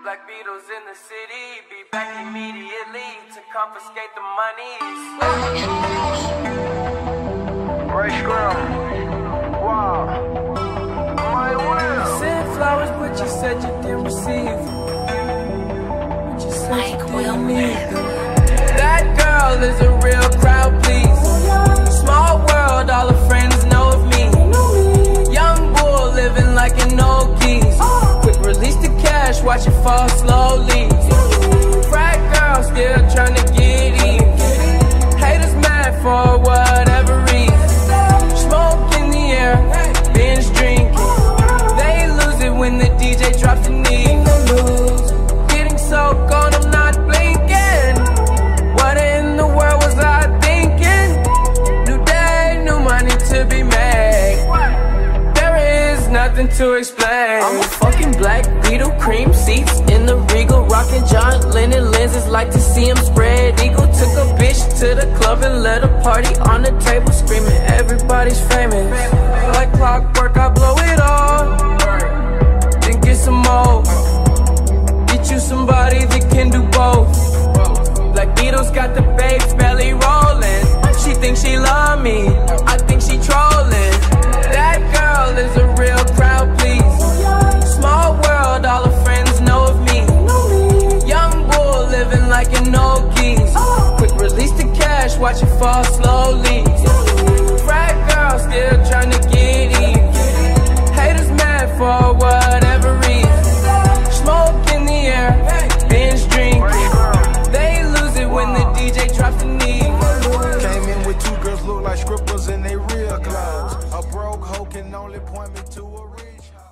Black Beatles in the city, be back immediately to confiscate the monies. Ray Scrum. Wow. My will. Sent flowers, but you said you didn't receive. But you said you didn't need them. That girl is a real crowd, please. Small world, all her friends know of me. Young bull living like an old geese. Quick release the cash, watch it fall slowly. Frat girl still trying to get in. Haters mad for whatever reason. Smoke in the air, binge drinking. They lose it when the DJ drops the knee. Getting so gone, I'm not blinking. What in the world was I thinking? New day, new money to be made. There is nothing to explain. I'm a fucking Black Beetle, cream seats in the Regal, rocking John Lennon lenses, like to see him spread eagle. Took a bitch to the club and let a party on the table, screaming everybody's famous. Like clockwork, I blow it all, then get some more. Get you somebody that can do both. Black Beatles got the babes belly rolling. She thinks she love me, I think she trolling. That girl is a real crowd, please. Small world, all her friends know of me. Young bull living like an old geese. Quick release the cash, watch it fall slowly. Frat girl still trying to get in. Haters mad for whatever reason. Smoke in the air, binge drinking. They lose it when the DJ drops the knee. Came in with two girls look like scribblers in they real clothes. A broke hoe can only point me to a rich hoe.